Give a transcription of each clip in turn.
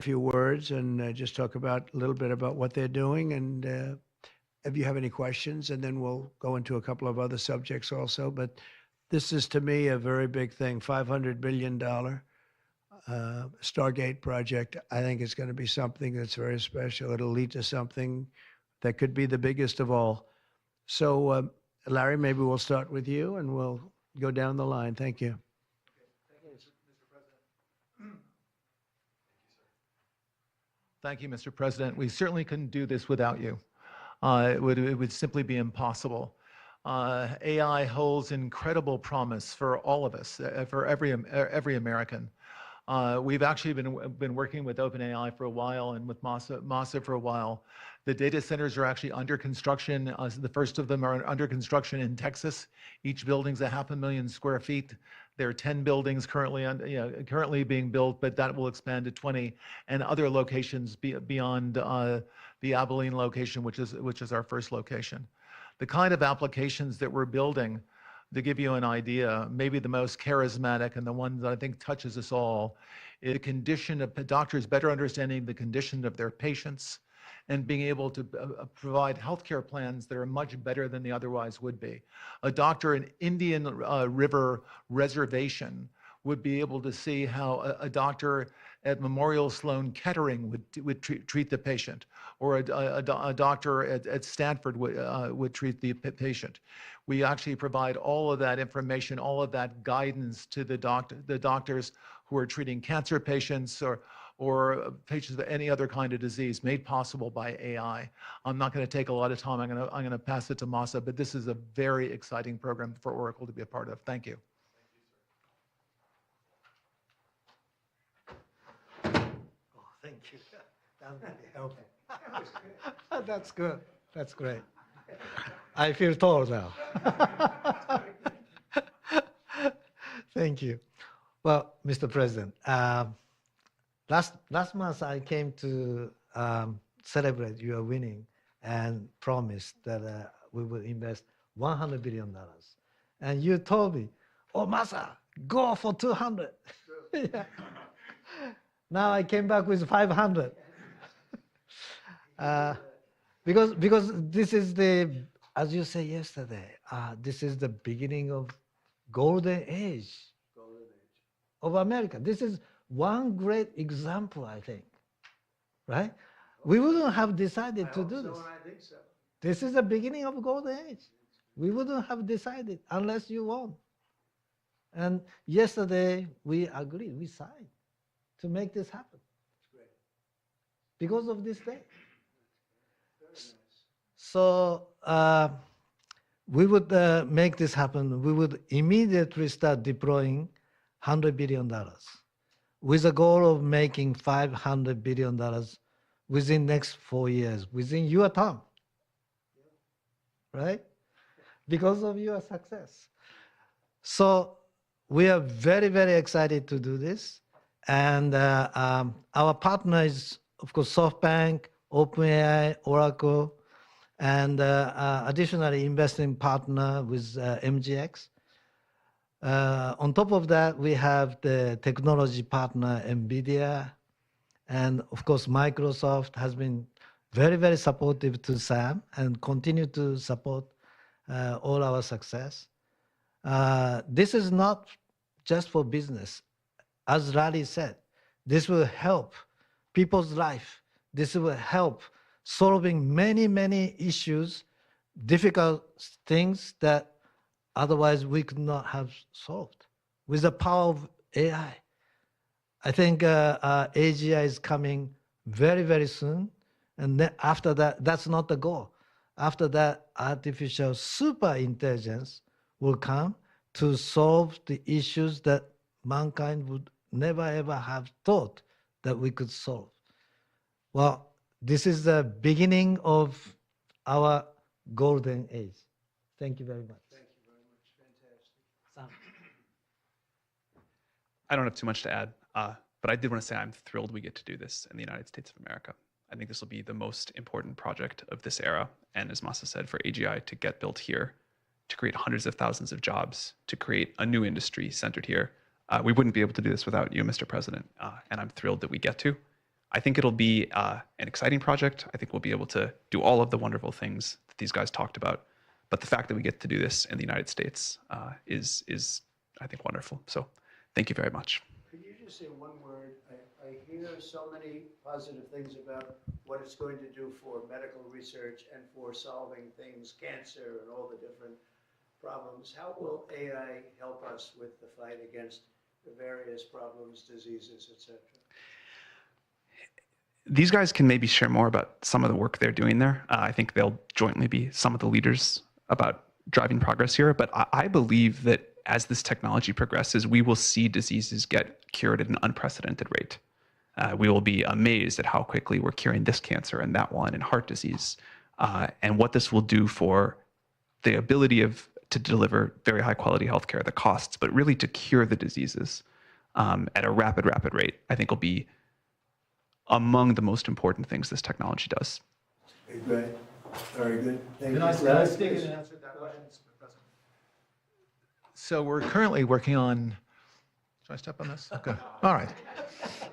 a few words and just talk about a little bit about what they're doing, and if you have any questions, and then we'll go into a couple of other subjects also. But this is, to me, a very big thing. $500 billion Stargate project. I think it's going to be something that's very special. It'll lead to something that could be the biggest of all. So, Larry, maybe we'll start with you, and we'll go down the line. Thank you. Thank you, Mr. President. We certainly couldn't do this without you. It would simply be impossible. AI holds incredible promise for all of us, for every American. We've actually been working with OpenAI for a while and with Masa for a while. The data centers are actually under construction. The first of them are under construction in Texas. Each building's 500,000 square feet. There are 10 buildings currently being built, but that will expand to 20, and other locations beyond the Abilene location, which is our first location. The kind of applications that we're building, to give you an idea, maybe the most charismatic and the one that I think touches us all, is the condition of doctors better understanding the condition of their patients and being able to provide healthcare plans that are much better than they otherwise would be. A doctor in Indian River Reservation would be able to see how a doctor at Memorial Sloan Kettering would treat the patient, or a doctor at Stanford would treat the patient. We actually provide all of that information, all of that guidance to the doctors who are treating cancer patients or patients with any other kind of disease, made possible by AI. I'm not going to take a lot of time. I'm going to pass it to Masa, but this is a very exciting program for Oracle to be a part of. Thank you. Thank you. That would be helpful. That's good. That's great. I feel tall now. Thank you. Well, Mr. President, last month I came to celebrate your winning and promised that we will invest $100 billion. And you told me, oh, Masa, go for 200. Yeah. Now I came back with 500. Because this is the, as you said yesterday, this is the beginning of golden age of America. This is one great example, I think, right? We wouldn't have decided to do this. I think so. This is the beginning of golden age. We wouldn't have decided unless you won. And yesterday we agreed, we signed to make this happen. Because of this day. So we would make this happen. We would immediately start deploying $100 billion with a goal of making $500 billion within next 4 years, within your term, right? Because of your success. So we are very, very excited to do this. And our partner is, of course, SoftBank, OpenAI, Oracle, and additionally investing partner with MGX. On top of that, we have the technology partner, NVIDIA, and of course, Microsoft has been very, very supportive to SAM and continue to support all our success. This is not just for business. As Larry said, this will help people's life. This will help solving many, many issues, difficult things that otherwise we could not have solved with the power of AI. I think AGI is coming very, very soon. And then after that, that's not the goal. After that, artificial super intelligence will come to solve the issues that mankind would never, ever have thought that we could solve. Well, this is the beginning of our golden age. Thank you very much. Thank you very much. Fantastic. I don't have too much to add, but I did want to say I'm thrilled we get to do this in the United States of America. I think this will be the most important project of this era. And as Masa said, for AGI to get built here, to create hundreds of thousands of jobs, to create a new industry centered here, we wouldn't be able to do this without you, Mr. President. And I'm thrilled that we get to. I think it'll be an exciting project. I think we'll be able to do all of the wonderful things that these guys talked about. But the fact that we get to do this in the United States is, I think, wonderful. So thank you very much. Could you just say one word? I hear so many positive things about what it's going to do for medical research and for solving things, cancer and all the different problems. How will AI help us with the fight against the various problems, diseases, et cetera? These guys can maybe share more about some of the work they're doing there. I think they'll jointly be some of the leaders about driving progress here. But I believe that as this technology progresses, we will see diseases get cured at an unprecedented rate. We will be amazed at how quickly we're curing this cancer and that one and heart disease, and what this will do for the ability to deliver very high quality healthcare, the costs, but really to cure the diseases at a rapid rate, I think will be among the most important things this technology does. Great. Very good. Thank you. Can I speak and answer that question, Mr. President? So we're currently working on. Should I step on this? Okay. All right.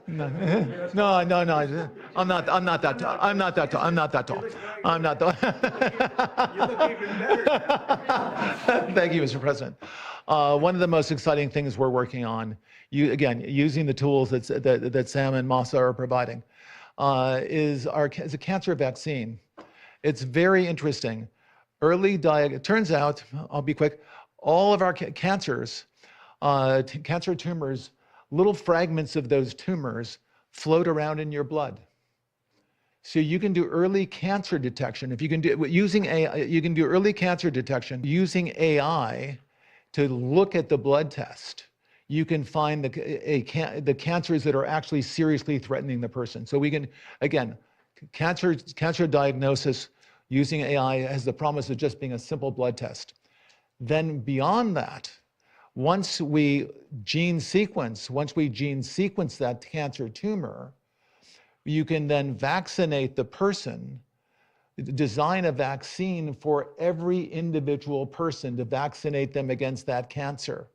No. I'm not that tall. I'm not that tall. I'm not tall. You look even better. Thank you, Mr. President. One of the most exciting things we're working on, using the tools that Sam and Masa are providing, is a cancer vaccine. It's very interesting. It turns out, I'll be quick, all of our cancers, cancer tumors, little fragments of those tumors float around in your blood. So you can do early cancer detection. If you can do using AI, you can do early cancer detection using AI to look at the blood test. You can find the cancers that are actually seriously threatening the person. So we can, again, cancer diagnosis using AI has the promise of just being a simple blood test. Then beyond that, once we gene sequence that cancer tumor, you can then vaccinate the person, design a vaccine for every individual person to vaccinate them against that cancer.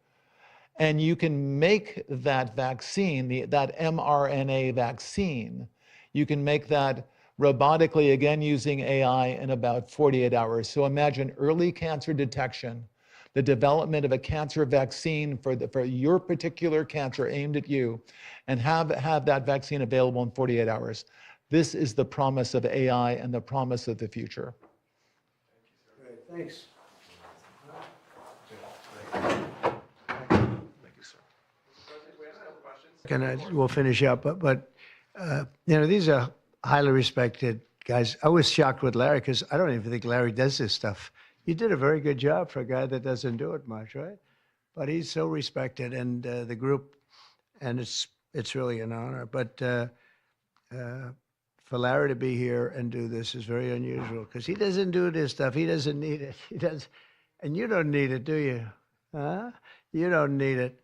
And you can make that vaccine, that mRNA vaccine, you can make that robotically, again, using AI in about 48 hours. So imagine early cancer detection, the development of a cancer vaccine for your particular cancer aimed at you, and have that vaccine available in 48 hours. This is the promise of AI and the promise of the future. Great, thanks. Thank you, sir. We'll finish up, but these are highly respected guys. I was shocked with Larry because I don't even think Larry does this stuff. You did a very good job for a guy that doesn't do it much, right? But he's so respected, and the group, and it's really an honor. But for Larry to be here and do this is very unusual because he doesn't do this stuff. He doesn't need it. He does, and you don't need it, do you? Huh? You don't need it.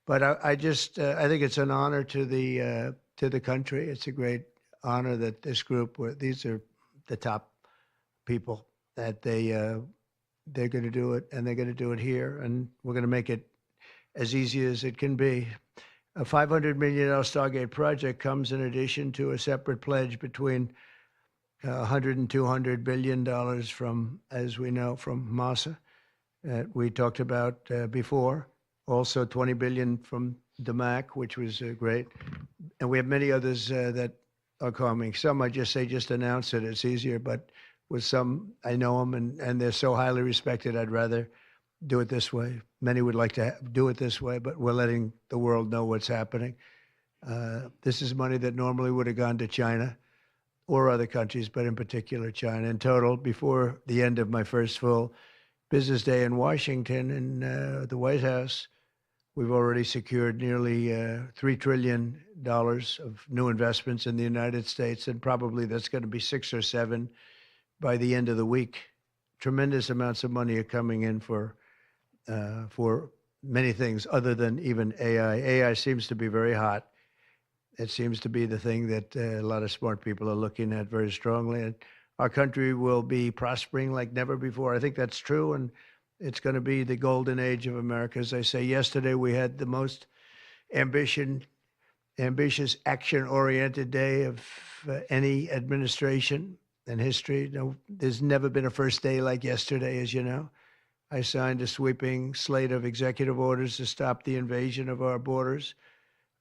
But I think it's an honor to the country. It's a great honor that this group, these are the top people, that they're going to do it, and they're going to do it here, and we're going to make it as easy as it can be. A $500 million Stargate project comes in addition to a separate pledge between $100 and $200 billion from, as we know, from Masa that we talked about before. Also $20 billion from DMAC, which was great. And we have many others that are coming. Some I just say, just announce it. It's easier, but with some, I know them, and they're so highly respected, I'd rather do it this way. Many would like to do it this way, but we're letting the world know what's happening. This is money that normally would have gone to China or other countries, but in particular China. In total, before the end of my first full business day in Washington in the White House, we've already secured nearly $3 trillion of new investments in the United States, and probably that's going to be 6 or 7 by the end of the week. Tremendous amounts of money are coming in for many things other than even AI. AI seems to be very hot. It seems to be the thing that a lot of smart people are looking at very strongly. And our country will be prospering like never before. I think that's true. And it's going to be the golden age of America. As I say, yesterday we had the most ambition ambitious, action-oriented day of any administration in history. No, there's never been a first day like yesterday, as you know. I signed a sweeping slate of executive orders to stop the invasion of our borders.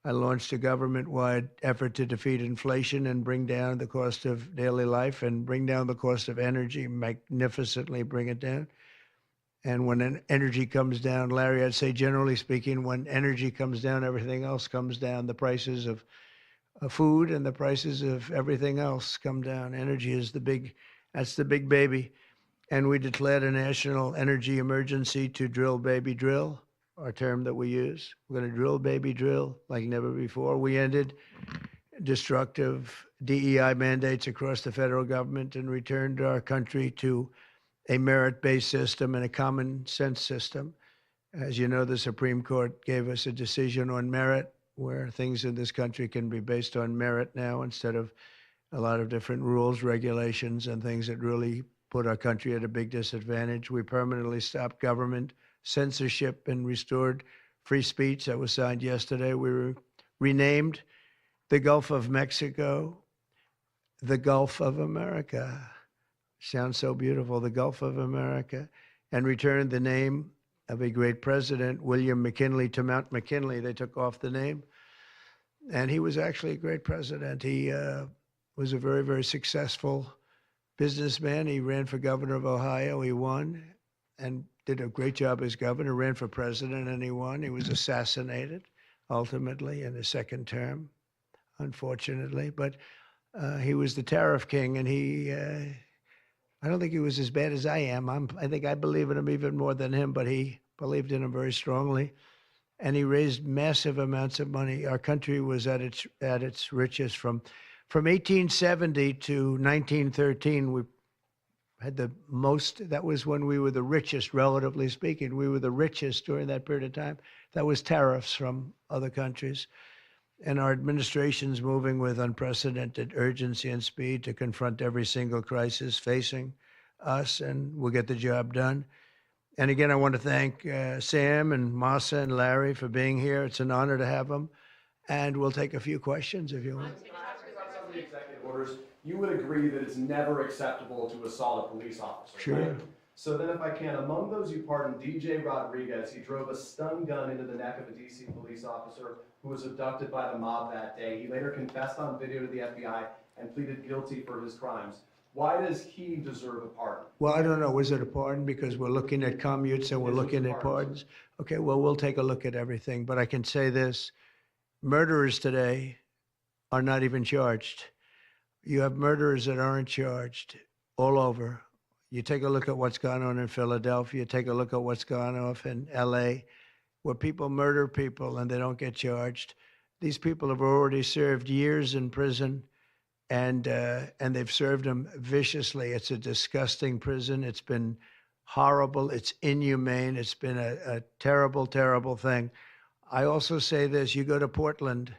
I launched a government-wide effort to defeat inflation and bring down the cost of daily life and bring down the cost of energy, magnificently bring it down. And when energy comes down, Larry, I'd say generally speaking, when energy comes down, everything else comes down. The prices of food and the prices of everything else come down. Energy is that's the big baby. And we declared a national energy emergency to drill, baby, drill, our term that we use. We're going to drill, baby, drill like never before. We ended destructive DEI mandates across the federal government and returned our country to a merit-based system and a common sense system. As you know, the Supreme Court gave us a decision on merit, where things in this country can be based on merit now instead of a lot of different rules, regulations, and things that really put our country at a big disadvantage. We permanently stopped government censorship and restored free speech. That was signed yesterday. We renamed the Gulf of Mexico the Gulf of America. Sounds so beautiful, the Gulf of America, and returned the name of a great president, William McKinley, to Mount McKinley. They took off the name, and he was actually a great president. He was a very, very successful businessman. He ran for governor of Ohio. He won and did a great job as governor, ran for president, and he won. He was assassinated, ultimately, in his second term, unfortunately. But he was the tariff king, and I don't think he was as bad as I am. I think I believe in him even more than him, but he believed in him very strongly. And he raised massive amounts of money. Our country was at its richest from 1870 to 1913. We had the most, that was when we were the richest, relatively speaking. We were the richest during that period of time. That was tariffs from other countries. And our administration's moving with unprecedented urgency and speed to confront every single crisis facing us, and we'll get the job done. And again, I want to thank Sam and Masa and Larry for being here. It's an honor to have them. And we'll take a few questions if you want. Some of the executive orders, you would agree that it's never acceptable to assault a police officer, Sure. right? So then if I can, among those you pardoned, DJ Rodriguez, he drove a stun gun into the neck of a DC police officer who was abducted by the mob that day. He later confessed on video to the FBI and pleaded guilty for his crimes. Why does he deserve a pardon? Well, I don't know. Was it a pardon? Because we're looking at commutes and we're looking at pardons. Okay, well, we'll take a look at everything. But I can say this, murderers today are not even charged. You have murderers that aren't charged all over. You take a look at what's gone on in Philadelphia, take a look at what's gone off in LA, where people murder people and they don't get charged. These people have already served years in prison, and they've served them viciously. It's a disgusting prison. It's been horrible. It's inhumane. It's been a terrible, terrible thing. I also say this, you go to Portland,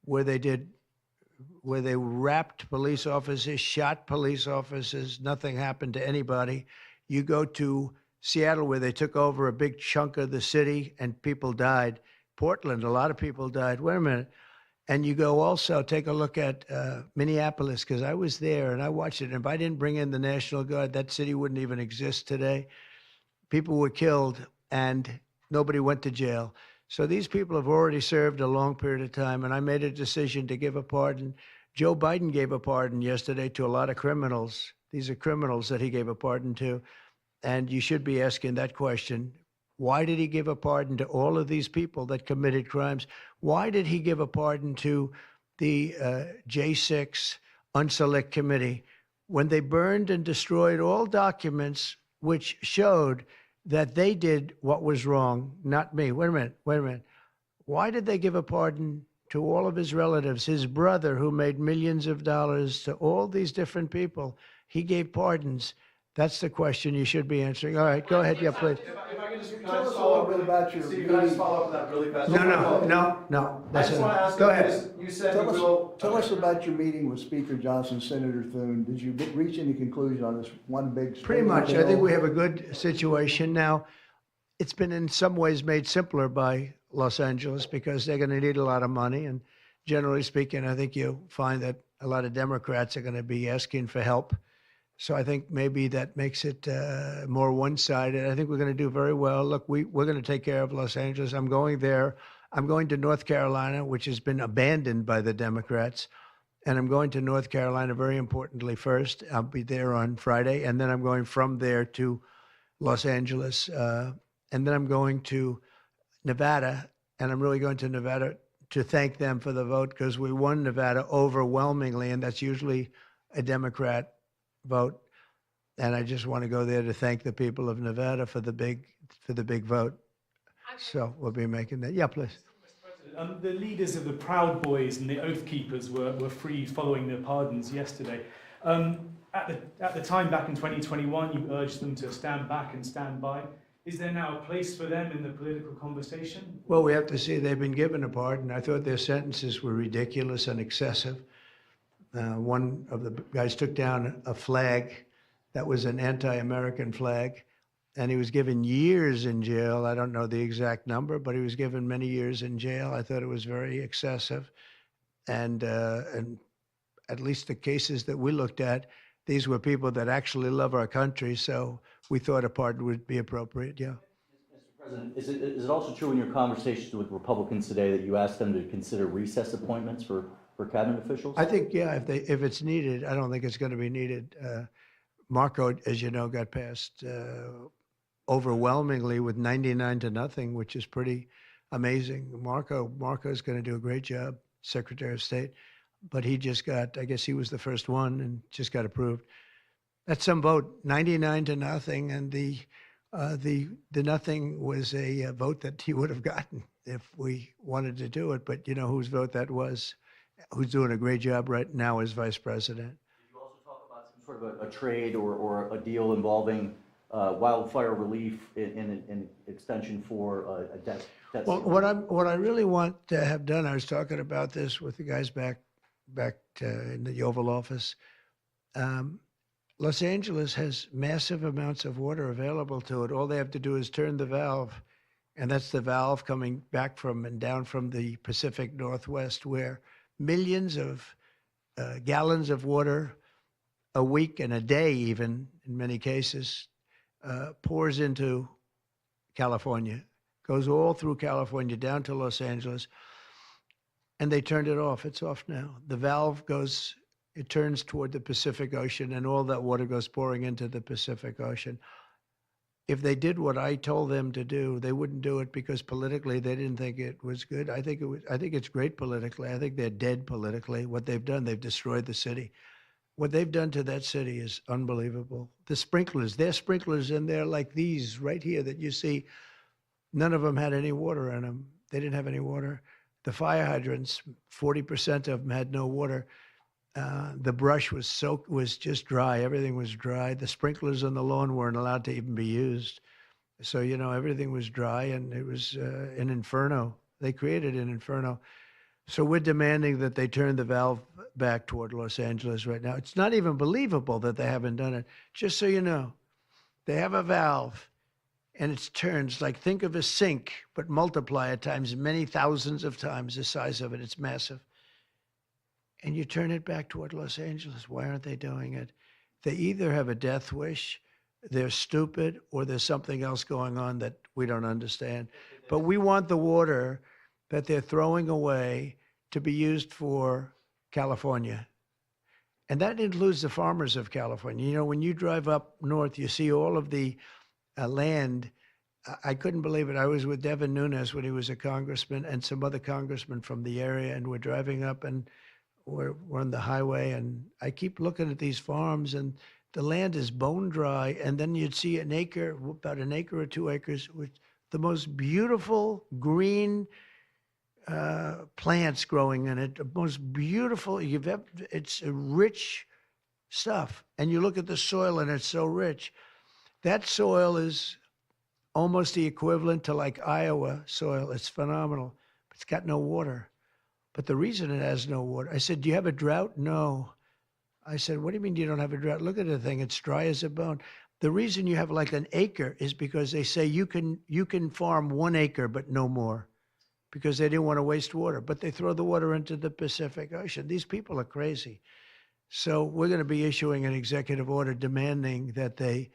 where they wrapped police officers, shot police officers, nothing happened to anybody. You go to Seattle, where they took over a big chunk of the city and people died. Portland, a lot of people died. Wait a minute. And you go also, take a look at Minneapolis, because I was there and I watched it. And if I didn't bring in the National Guard, that city wouldn't even exist today. People were killed and nobody went to jail. So these people have already served a long period of time, and I made a decision to give a pardon. Joe Biden gave a pardon yesterday to a lot of criminals. These are criminals that he gave a pardon to. And you should be asking that question. Why did he give a pardon to all of these people that committed crimes? Why did he give a pardon to the J6 Unselect Committee when they burned and destroyed all documents which showed that they did what was wrong, not me? Wait a minute. Why did they give a pardon to all of his relatives, his brother who made millions of dollars, to all these different people? He gave pardons. That's the question you should be answering. All right, go ahead. Yeah, please. If I could just Tell us a little bit about your Steve, can I just meeting. follow up on that really fast? No. I just want to ask Go you, ahead. because you said Tell we us, will. tell us about your meeting with Speaker Johnson, Senator Thune. Did you reach any conclusion on this one big? Pretty much. I think we have a good situation now. It's been in some ways made simpler by Los Angeles because they're going to need a lot of money, and generally speaking, I think you'll find that a lot of Democrats are going to be asking for help. So I think maybe that makes it more one-sided. I think we're going to do very well. Look, we're going to take care of Los Angeles. I'm going there. I'm going to North Carolina, which has been abandoned by the Democrats. And I'm going to North Carolina, very importantly, first. I'll be there on Friday. And then I'm going from there to Los Angeles. And then I'm going to Nevada. And I'm really going to Nevada to thank them for the vote, because we won Nevada overwhelmingly. And that's usually a Democrat vote. And I just want to go there to thank the people of Nevada for the big vote. So we'll be making that. Yeah, please. The leaders of the Proud Boys and the Oath Keepers were freed following their pardons yesterday. At the time, back in 2021, you urged them to stand back and stand by. Is there now a place for them in the political conversation? Well, we have to see. They've been given a pardon. I thought their sentences were ridiculous and excessive. One of the guys took down a flag that was an anti-American flag, and he was given years in jail. I don't know the exact number, but he was given many years in jail. I thought it was very excessive. And at least the cases that we looked at, these were people that actually love our country. So we thought a pardon would be appropriate, yeah. Mr. President, is it also true in your conversations with Republicans today that you asked them to consider recess appointments for cabinet officials? I think, yeah, if it's needed. I don't think it's going to be needed. Marco, as you know, got passed overwhelmingly with 99-0, which is pretty amazing. Marco's going to do a great job, Secretary of State, but he just got, I guess he was the first one and just got approved. That's some vote, 99-0, and the nothing was a vote that he would have gotten if we wanted to do it. But you know whose vote that was? Who's doing a great job right now as vice president. Did you also talk about some sort of a trade or a deal involving wildfire relief in extension for a debt? Well, what I really want to have done, I was talking about this with the guys back in the Oval Office. Los Angeles has massive amounts of water available to it. All they have to do is turn the valve, and that's the valve coming back from and down from the Pacific Northwest, where millions of gallons of water a week and a day, even in many cases, pours into California, goes all through California down to Los Angeles, and they turned it off. It's off now. The valve goes, it turns toward the Pacific Ocean, and all that water goes pouring into the Pacific Ocean. If they did what I told them to do, they wouldn't do it because politically they didn't think it was good. I think it's great politically. I think they're dead politically. What they've done, they've destroyed the city. What they've done to that city is unbelievable. The sprinklers, their sprinklers in there like these right here that you see, none of them had any water in them. They didn't have any water. The fire hydrants, 40% of them had no water. The brush was just dry. Everything was dry. The sprinklers on the lawn weren't allowed to even be used. So, you know, everything was dry, and it was an inferno. They created an inferno. So we're demanding that they turn the valve back toward Los Angeles right now. It's not even believable that they haven't done it. Just so you know, they have a valve, and it turns like, think of a sink, but multiply it times many thousands of times the size of it. It's massive. And you turn it back toward Los Angeles. Why aren't they doing it? They either have a death wish, they're stupid, or there's something else going on that we don't understand. But we want the water that they're throwing away to be used for California. And that includes the farmers of California. You know, when you drive up north, you see all of the land. I couldn't believe it. I was with Devin Nunes when he was a congressman and some other congressmen from the area, and we're driving up and we're on the highway, and I keep looking at these farms, and the land is bone dry. And then you'd see an acre, about an acre or 2 acres, with the most beautiful green plants growing in it, the most beautiful you've ever. It's a rich stuff, and you look at the soil, and it's so rich. That soil is almost the equivalent to like Iowa soil. It's phenomenal. But it's got no water. But the reason it has no water, I said, do you have a drought? No. I said, what do you mean you don't have a drought? Look at the thing. It's dry as a bone. The reason you have like an acre is because they say you can farm 1 acre, but no more, because they didn't want to waste water, but they throw the water into the Pacific Ocean. These people are crazy. So we're going to be issuing an executive order demanding that they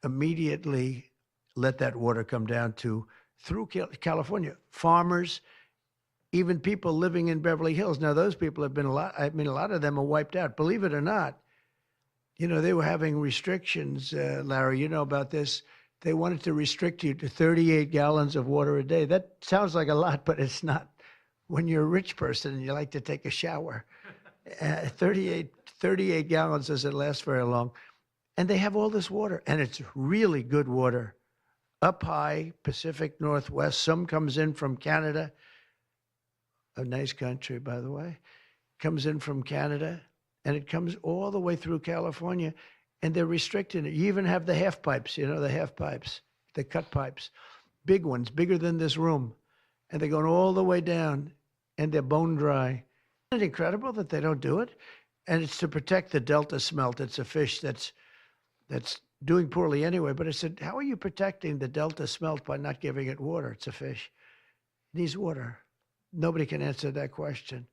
immediately let that water come down through California. Farmers, even people living in Beverly Hills. Now, those people have been a lot of them are wiped out. Believe it or not, they were having restrictions, Larry, you know about this. They wanted to restrict you to 38 gallons of water a day. That sounds like a lot, but it's not. When you're a rich person and you like to take a shower, 38 gallons doesn't last very long. And they have all this water, and it's really good water. Up high, Pacific Northwest. Some comes in from Canada, a nice country, by the way. Comes in from Canada, and it comes all the way through California, and they're restricting it. You even have the half pipes, the half pipes, the cut pipes, big ones, bigger than this room. And they're going all the way down, and they're bone dry. Isn't it incredible that they don't do it? And it's to protect the Delta smelt. It's a fish that's doing poorly anyway. But I said, how are you protecting the Delta smelt by not giving it water? It's a fish. It needs water. Nobody can answer that question.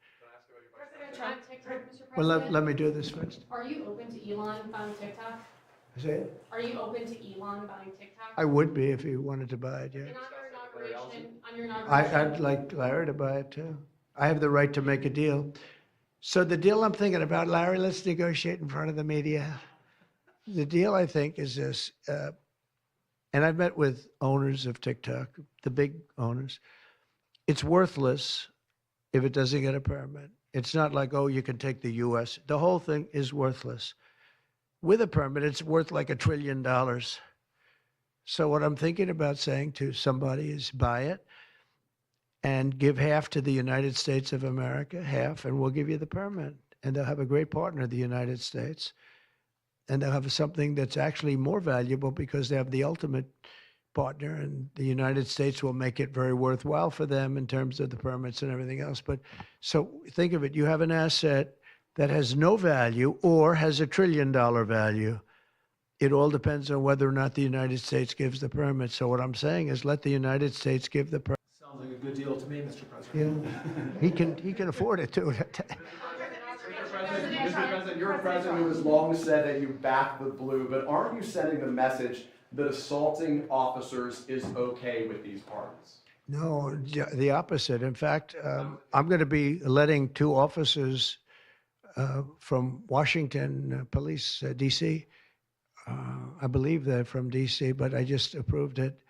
President Trump, TikTok, Mr. Well, President. let me do this first. Are you open to Elon buying TikTok? Say it. Are you open to Elon buying TikTok? I would be if he wanted to buy it, yeah. And on your inauguration, I'd like Larry to buy it too. I have the right to make a deal. So the deal I'm thinking about, Larry, let's negotiate in front of the media. The deal, I think, is this, and I've met with owners of TikTok, the big owners. It's worthless if it doesn't get a permit. It's not like, oh, you can take the U.S. The whole thing is worthless. With a permit, it's worth like $1 trillion. So what I'm thinking about saying to somebody is buy it and give half to the United States of America, half, and we'll give you the permit. And they'll have a great partner, the United States. And they'll have something that's actually more valuable because they have the ultimate partner, and the United States will make it very worthwhile for them in terms of the permits and everything else. But so think of it, you have an asset that has no value or has $1 trillion value. It all depends on whether or not the United States gives the permit. So what I'm saying is let the United States give the permit. Sounds like a good deal to me, Mr. President. Yeah, he can afford it too. Mr. President, you're a president who has long said that you back the blue, but aren't you sending the message that assaulting officers is okay with these pardons? No, the opposite. In fact, I'm going to be letting 2 officers from Washington Police, D.C. I believe they're from D.C., but I just approved it.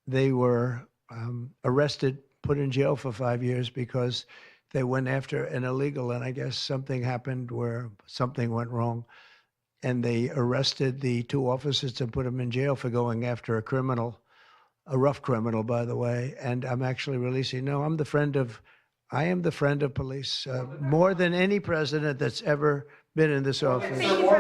They were arrested, put in jail for 5 years because they went after an illegal, and I guess something happened where something went wrong. And they arrested the 2 officers and put them in jail for going after a criminal, a rough criminal, by the way. And I'm actually releasing. No, I am the friend of police, more than any president that's ever been in this office. So more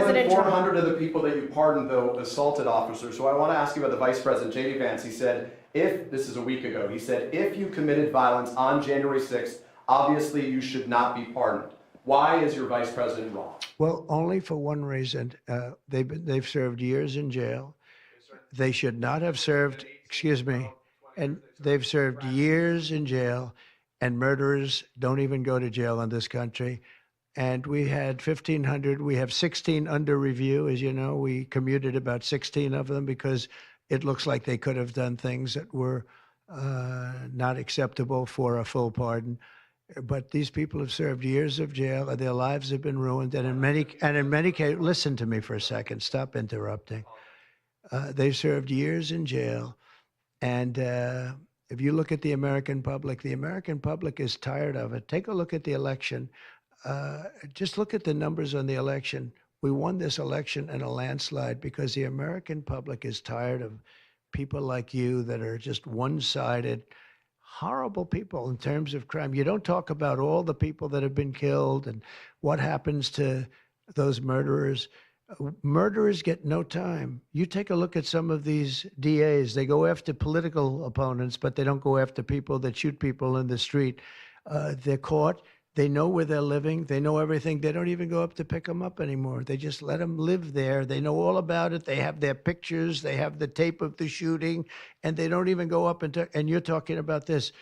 than 400 of the people that you pardoned, though, assaulted officers. So I want to ask you about the Vice President, J.D. Vance. He said, this is a week ago, he said, if you committed violence on January 6th, obviously you should not be pardoned. Why is your vice president wrong? Well, only for one reason. They've served years in jail. They should not have served, and they've served years in jail, and murderers don't even go to jail in this country. And we had 1,500, we have 16 under review. As you know, we commuted about 16 of them because it looks like they could have done things that were not acceptable for a full pardon. But these people have served years of jail, and their lives have been ruined. And in many cases, listen to me for a second. Stop interrupting. They've served years in jail, and if you look at the American public is tired of it. Take a look at the election. Just look at the numbers on the election. We won this election in a landslide because the American public is tired of people like you that are just one-sided. Horrible people in terms of crime. You don't talk about all the people that have been killed and what happens to those murderers. Murderers get no time. You take a look at some of these DAs. They go after political opponents, but they don't go after people that shoot people in the street. They're caught. They know where they're living. They know everything. They don't even go up to pick them up anymore. They just let them live there. They know all about it. They have their pictures. They have the tape of the shooting, and they don't even go up and you're talking about this.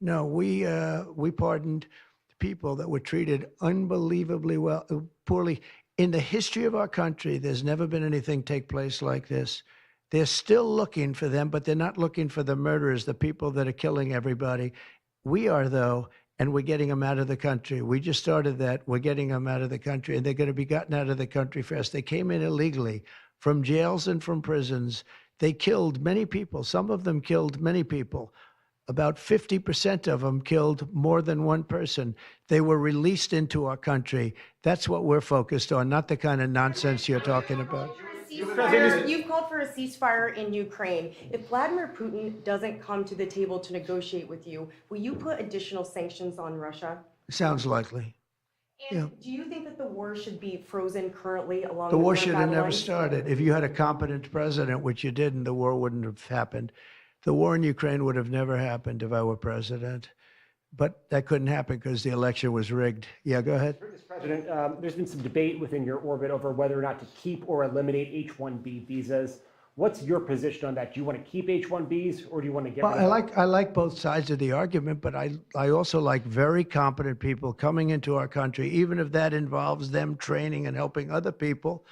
No, we pardoned people that were treated unbelievably well, poorly. In the history of our country, there's never been anything take place like this. They're still looking for them, but they're not looking for the murderers, the people that are killing everybody. We are, though, and we're getting them out of the country. We just started that. We're getting them out of the country, and they're going to be gotten out of the country fast. They came in illegally from jails and from prisons. They killed many people. Some of them killed many people. About 50% of them killed more than one person. They were released into our country. That's what we're focused on, not the kind of nonsense you're talking about. You've called for a ceasefire in Ukraine. If Vladimir Putin doesn't come to the table to negotiate with you, will you put additional sanctions on Russia? Sounds likely. And do you think that the war should be frozen currently along The the war current should have battle never lines? started. If you had a competent president, which you didn't, the war wouldn't have happened. The war in Ukraine would have never happened if I were president. But that couldn't happen because the election was rigged. Yeah, go ahead. Mr. President, there's been some debate within your orbit over whether or not to keep or eliminate H-1B visas. What's your position on that? Do you want to keep H-1Bs or do you want to get rid of them? I like both sides of the argument, but I also like very competent people coming into our country, even if that involves them training and helping other people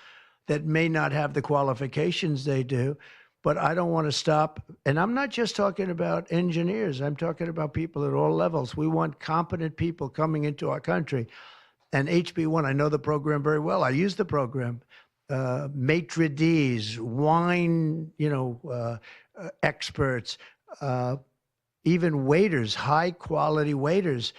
that may not have the qualifications they do. But I don't want to stop. And I'm not just talking about engineers. I'm talking about people at all levels. We want competent people coming into our country. And HB1, I know the program very well. I use the program. Maitre d's, wine, experts, even waiters, high quality waiters.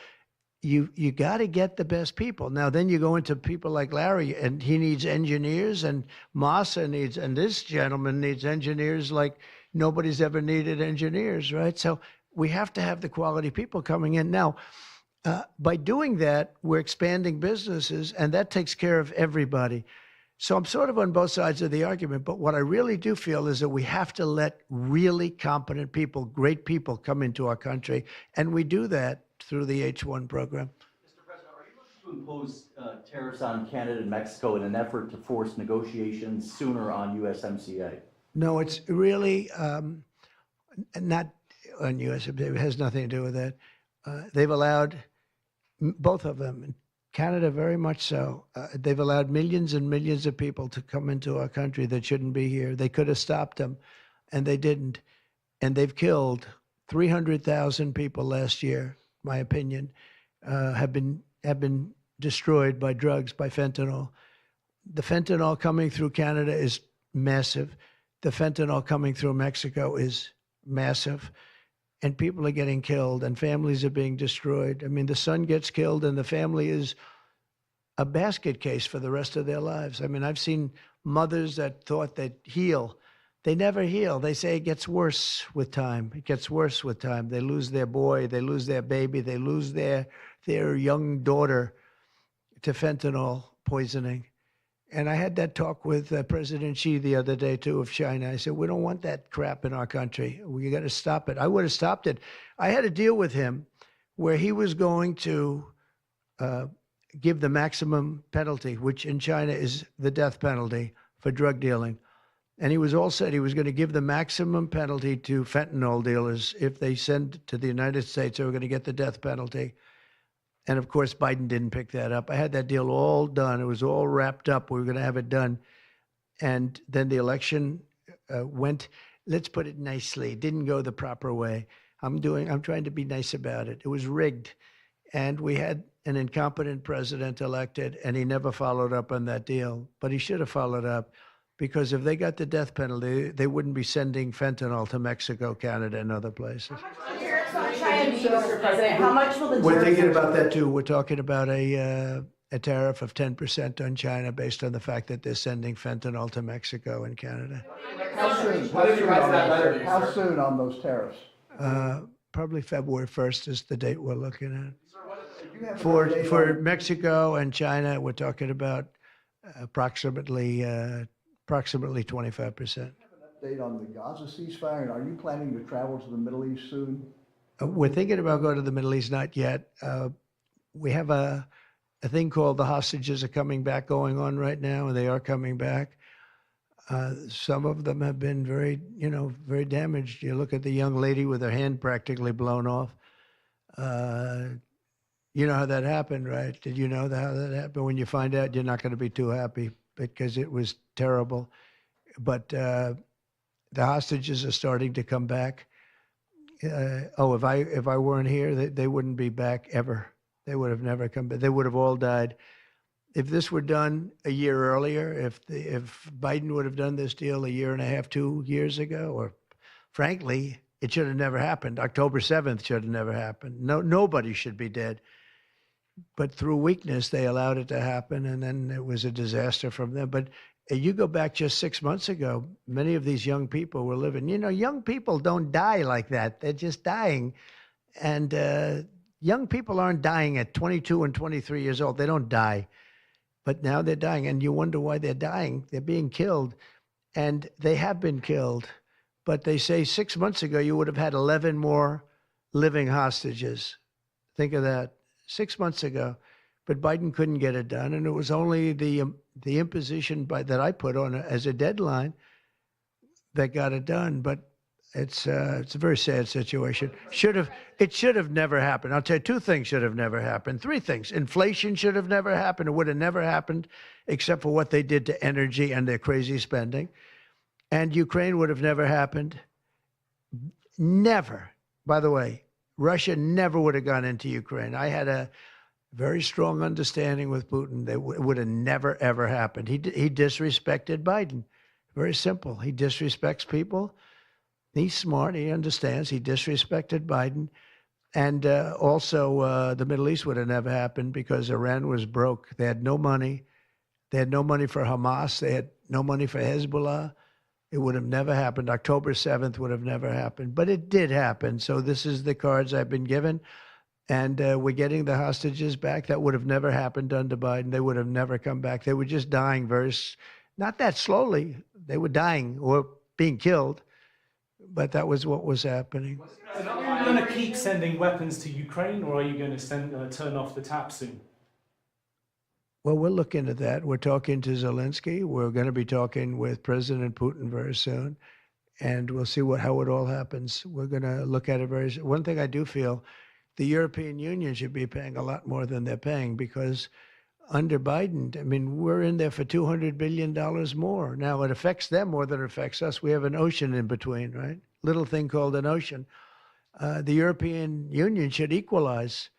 You got to get the best people. Now, then you go into people like Larry, and he needs engineers, and Massa needs, and this gentleman needs engineers like nobody's ever needed engineers, right? So we have to have the quality people coming in. Now, by doing that, we're expanding businesses, and that takes care of everybody. So I'm sort of on both sides of the argument, but what I really do feel is that we have to let really competent people, great people come into our country, and we do that through the H-1 program. Mr. President, are you looking to impose tariffs on Canada and Mexico in an effort to force negotiations sooner on USMCA? No, it's really not on USMCA. It has nothing to do with that. They've allowed, both of them, Canada very much so, they've allowed millions and millions of people to come into our country that shouldn't be here. They could have stopped them, and they didn't. And they've killed 300,000 people last year. My opinion, have been destroyed by drugs, by fentanyl. The fentanyl coming through Canada is massive. The fentanyl coming through Mexico is massive. And people are getting killed, and families are being destroyed. I mean, the son gets killed, and the family is a basket case for the rest of their lives. I mean, I've seen mothers that thought they'd heal. They never heal. They say it gets worse with time. It gets worse with time. They lose their boy. They lose their baby. They lose their young daughter to fentanyl poisoning. And I had that talk with President Xi the other day, too, of China. I said, we don't want that crap in our country. We got to stop it. I would have stopped it. I had a deal with him where he was going to give the maximum penalty, which in China is the death penalty for drug dealing. And he was all set. He was going to give the maximum penalty to fentanyl dealers. If they send to the United States, they were going to get the death penalty. And of course, Biden didn't pick that up. I had that deal all done. It was all wrapped up. We were going to have it done. And then the election went, let's put it nicely, didn't go the proper way. I'm trying to be nice about it. It was rigged. And we had an incompetent president elected, and he never followed up on that deal. But he should have followed up. Because if they got the death penalty, they wouldn't be sending fentanyl to Mexico, Canada, and other places. Mr. President, how much will the We're tariffs thinking about that too. We're talking about a tariff of 10% on China based on the fact that they're sending fentanyl to Mexico and Canada. How soon on those tariffs? Probably February 1st is the date we're looking at. For For Mexico and China, we're talking about approximately 25%. Update on the Gaza ceasefire, and are you planning to travel to the Middle East soon? We're thinking about going to the Middle East, not yet. we have a thing called the hostages are coming back going on right now, and they are coming back. Some of them have been very, very damaged. You look at the young lady with her hand practically blown off. You know how that happened, right? Did you know how that happened? When you find out, you're not going to be too happy because it was terrible. But the hostages are starting to come back. If I weren't here, they wouldn't be back ever. They would have never come back. They would have all died. If this were done a year earlier, if Biden would have done this deal a year and a half, 2 years ago, or frankly, it should have never happened. October 7th should have never happened. Nobody should be dead. But through weakness, they allowed it to happen, and then it was a disaster from them. But you go back just 6 months ago, many of these young people were living. Young people don't die like that. They're just dying. And young people aren't dying at 22 and 23 years old. They don't die. But now they're dying, and you wonder why they're dying. They're being killed, and they have been killed. But they say 6 months ago, you would have had 11 more living hostages. Think of that, 6 months ago. But Biden couldn't get it done, and it was only the imposition that I put on as a deadline that got it done. But it's a very sad situation. It should have never happened. I'll tell you, 2 things should have never happened. 3 things. Inflation should have never happened. It would have never happened except for what they did to energy and their crazy spending. And Ukraine would have never happened. Never. By the way, Russia never would have gone into Ukraine. I had a very strong understanding with Putin that it would have never, ever happened. He disrespected Biden. Very simple. He disrespects people. He's smart. He understands. He disrespected Biden. And also, the Middle East would have never happened because Iran was broke. They had no money. They had no money for Hamas. They had no money for Hezbollah. It would have never happened. October 7th would have never happened. But it did happen. So this is the cards I've been given. And we're getting the hostages back. That would have never happened under Biden. They would have never come back. They were just dying not that slowly. They were dying or being killed. But that was what was happening. So are you going to keep sending weapons to Ukraine, or are you going to turn off the tap soon? Well, we're looking at that. We're talking to Zelensky. We're going to be talking with President Putin very soon. And we'll see how it all happens. We're going to look at it very soon. One thing I do feel, the European Union should be paying a lot more than they're paying because under Biden, I mean, we're in there for $200 billion more. Now, it affects them more than it affects us. We have an ocean in between, right? Little thing called an ocean. The European Union should equalize.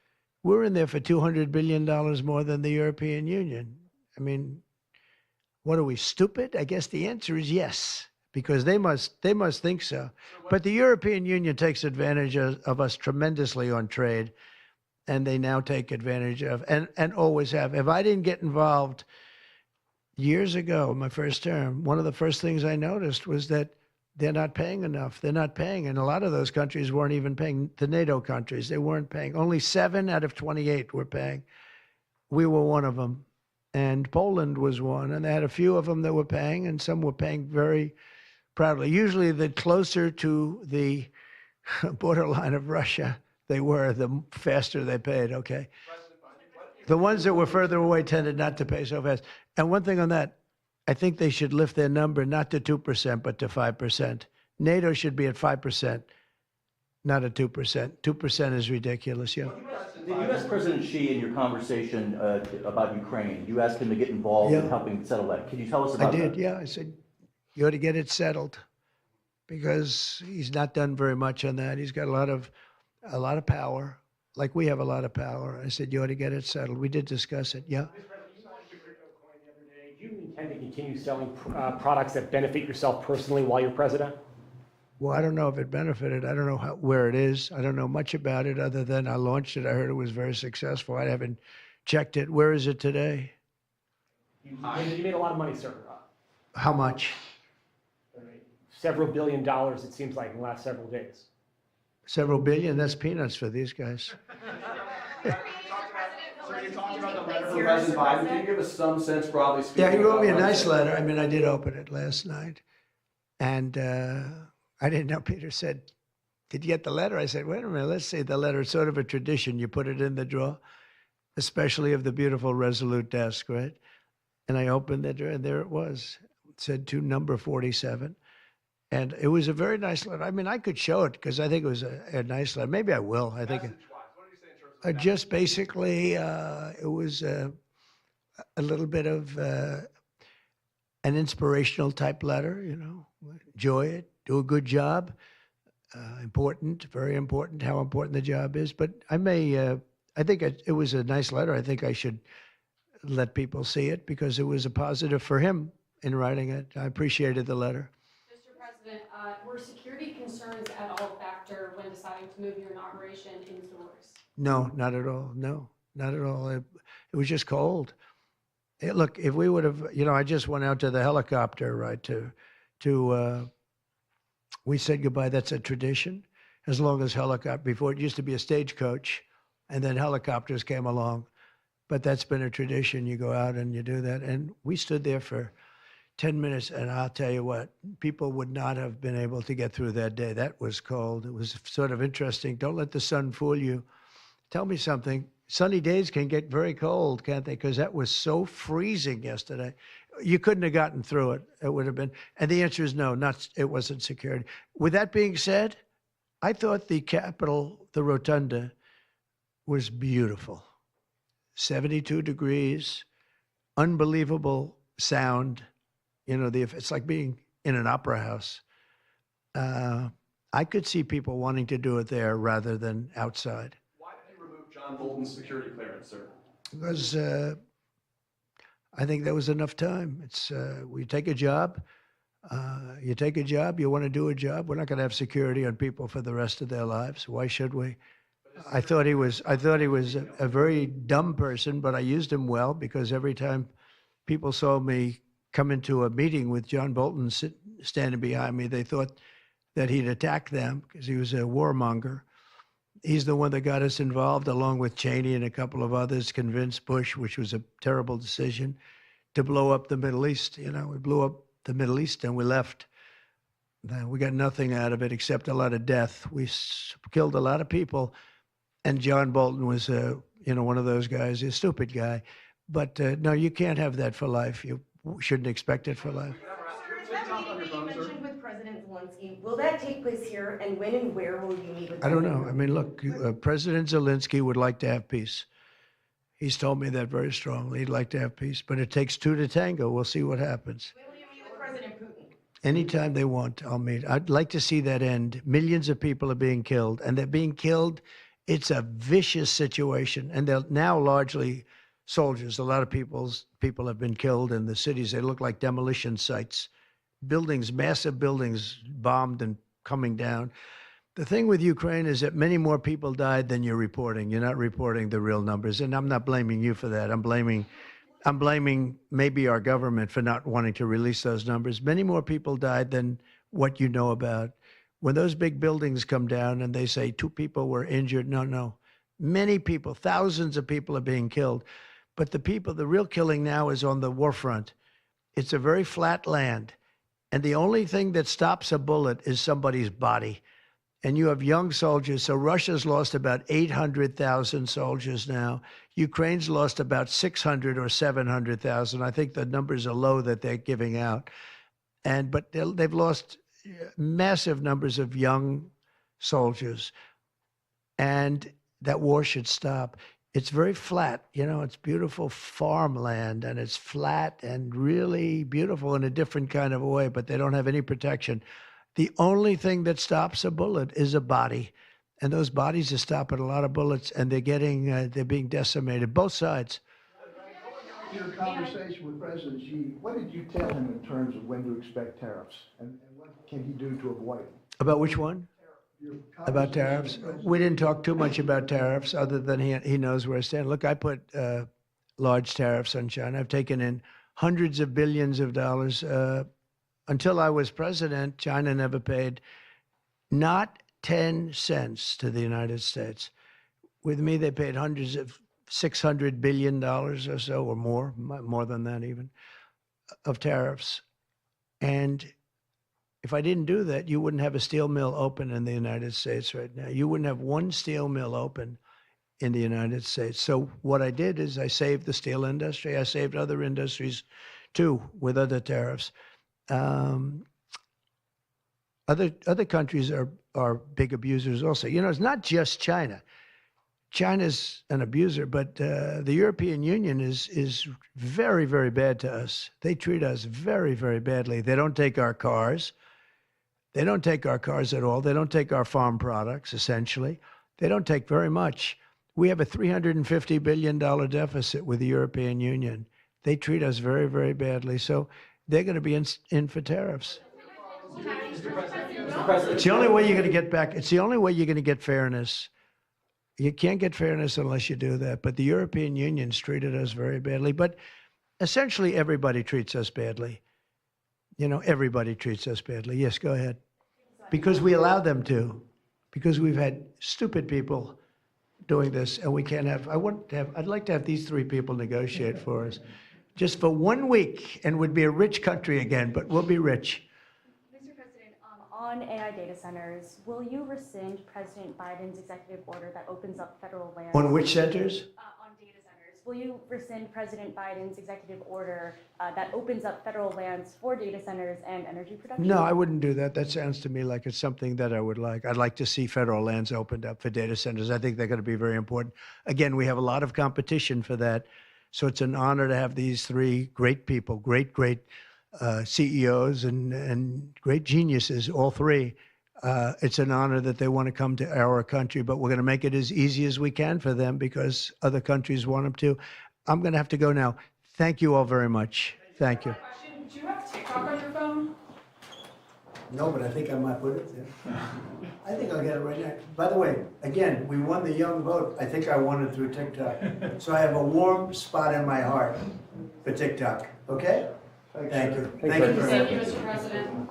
We're in there for $200 billion more than the European Union. I mean, what are we, stupid? I guess the answer is yes, because they must think so. But the European Union takes advantage of us tremendously on trade. And they now take advantage of, and always have. If I didn't get involved years ago, in my first term, one of the first things I noticed was that they're not paying enough. They're not paying. And a lot of those countries weren't even paying, the NATO countries. They weren't paying. Only 7 out of 28 were paying. We were one of them. And Poland was one. And they had a few of them that were paying, and some were paying very proudly. Usually the closer to the borderline of Russia they were, the faster they paid, okay? The ones that were further away tended not to pay so fast. And one thing on that, I think they should lift their number not to 2%, but to 5%. NATO should be at 5%, not at 2%. 2% is ridiculous, yeah. Did U.S. President Xi, in your conversation about Ukraine, you asked him to get involved in helping settle that. Can you tell us about that? I did, yeah. I said, you ought to get it settled because he's not done very much on that. He's got a lot of power, like we have a lot of power. I said, you ought to get it settled. We did discuss it, yeah. Do you intend to continue selling products that benefit yourself personally while you're president? Well, I don't know if it benefited. I don't know where it is. I don't know much about it other than I launched it. I heard it was very successful. I haven't checked it. Where is it today? You made a lot of money, sir. How much? Several $1 billion, it seems like, in the last several days. Several billion? That's peanuts for these guys. President Biden, can you give us some sense, broadly speaking? Yeah, he wrote me a nice letter. I mean, I did open it last night. And I didn't know. Peter said, did you get the letter? I said, wait a minute, let's see the letter. It's sort of a tradition. You put it in the drawer. especially of the beautiful Resolute desk, right? And I opened it, and there it was. It said to number 47. And it was a very nice letter. I mean, I could show it because I think it was a nice letter. Maybe I will. I think just basically it was a little bit of an inspirational type letter, you know, enjoy it, do a good job. Important, very important, how important the job is. But I think it was a nice letter. I think I should let people see it because it was a positive for him in writing it. I appreciated the letter. Mr. President, were security concerns at all a factor when deciding to move your inauguration indoors? No, not at all. No, not at all. It was just cold. Look, if we would have, you know, I just went out to the helicopter, right, we said goodbye. That's a tradition. As long as before it used to be a stagecoach, and then helicopters came along. But that's been a tradition. You go out and you do that. And we stood there for 10 minutes, and I'll tell you what, people would not have been able to get through that day. That was cold. It was sort of interesting. Don't let the sun fool you. Tell me something. Sunny days can get very cold, can't they? Because that was so freezing yesterday. You couldn't have gotten through it. It would have been. And the answer is no, it wasn't security. With that being said, I thought the Capitol, the Rotunda, was beautiful. 72 degrees, unbelievable sound. You know, it's like being in an opera house. I could see people wanting to do it there rather than outside. Why did you remove John Bolton's security clearance, sir? Because I think there was enough time. We take a job. You take a job. You want to do a job. We're not going to have security on people for the rest of their lives. Why should we? I thought he was a very dumb person, but I used him well because every time people saw me come into a meeting with John Bolton standing behind me, they thought that he'd attack them because he was a warmonger. He's the one that got us involved, along with Cheney and a couple of others, convinced Bush, which was a terrible decision, to blow up the Middle East. You know, we blew up the Middle East and we left. We got nothing out of it except a lot of death. We killed a lot of people. And John Bolton was, one of those guys, a stupid guy. But no, you can't have that for life. You shouldn't expect it for life. You mentioned with President Zelensky, will that take place here, and when and where will you meet with? I don't know. I mean, look, President Zelensky would like to have peace. He's told me that very strongly. He'd like to have peace, but it takes two to tango. We'll see what happens. When will you meet with President Putin? Anytime they want, I'll meet. I'd like to see that end. Millions of people are being killed, and they're being killed. It's a vicious situation, and they're now largely soldiers. A lot of people have been killed in the cities. They look like demolition sites. Buildings, massive buildings bombed and coming down. The thing with Ukraine is that many more people died than you're reporting. You're not reporting the real numbers, and I'm not blaming you for that. I'm blaming maybe our government for not wanting to release those numbers. Many more people died than what you know about. When those big buildings come down and they say 2 people were injured, no. Many people, thousands of people are being killed. But the real killing now is on the war front. It's a very flat land. And the only thing that stops a bullet is somebody's body. And you have young soldiers. So Russia's lost about 800,000 soldiers now. Ukraine's lost about 600 or 700,000. I think the numbers are low that they're giving out. But they've lost massive numbers of young soldiers. And that war should stop. It's very flat, it's beautiful farmland, and it's flat and really beautiful in a different kind of a way, but they don't have any protection. The only thing that stops a bullet is a body, and those bodies are stopping a lot of bullets, and they're being decimated, both sides. In your conversation with President Xi, what did you tell him in terms of when to expect tariffs, and what can he do to avoid them? About which one? About tariffs? We didn't talk too much about tariffs, other than he knows where I stand. Look, I put large tariffs on China. I've taken in hundreds of billions of dollars. Until I was president, China never paid not 10 cents to the United States. With me, they paid hundreds of $600 billion or so, or more than that even, of tariffs. And if I didn't do that, you wouldn't have a steel mill open in the United States right now. You wouldn't have one steel mill open in the United States. So what I did is I saved the steel industry. I saved other industries too with other tariffs. Other countries are big abusers also. You know, it's not just China. China's an abuser, but the European Union is very, very bad to us. They treat us very, very badly. They don't take our cars. They don't take our cars at all. They don't take our farm products, essentially. They don't take very much. We have a $350 billion deficit with the European Union. They treat us very, very badly. So they're going to be in for tariffs. It's the only way you're going to get back. It's the only way you're going to get fairness. You can't get fairness unless you do that. But the European Union's treated us very badly. But essentially, everybody treats us badly. You know, everybody treats us badly. Yes, go ahead. Because we allow them to. Because we've had stupid people doing this, and we can't have. I'd like to have these three people negotiate for us, just for 1 week, and we'd be a rich country again. But we'll be rich. Mr. President, on AI data centers, will you rescind President Biden's executive order that opens up federal land? On which centers? On data centers. Will you rescind President Biden's executive order that opens up federal lands for data centers and energy production? No, I wouldn't do that. That sounds to me like it's something that I would like. I'd like to see federal lands opened up for data centers. I think they're going to be very important. Again, we have a lot of competition for that. So it's an honor to have these three great people, great CEOs and great geniuses, all three. It's an honor that they want to come to our country, but we're going to make it as easy as we can for them because other countries want them to. I'm going to have to go now. Thank you all very much. Thank you. Do you have TikTok on your phone? No, but I think I might put it there. I think I'll get it right now. By the way, again, we won the young vote. I think I won it through TikTok. So I have a warm spot in my heart for TikTok. Okay? Thank you. Thank you very much. Thank you, Mr. President.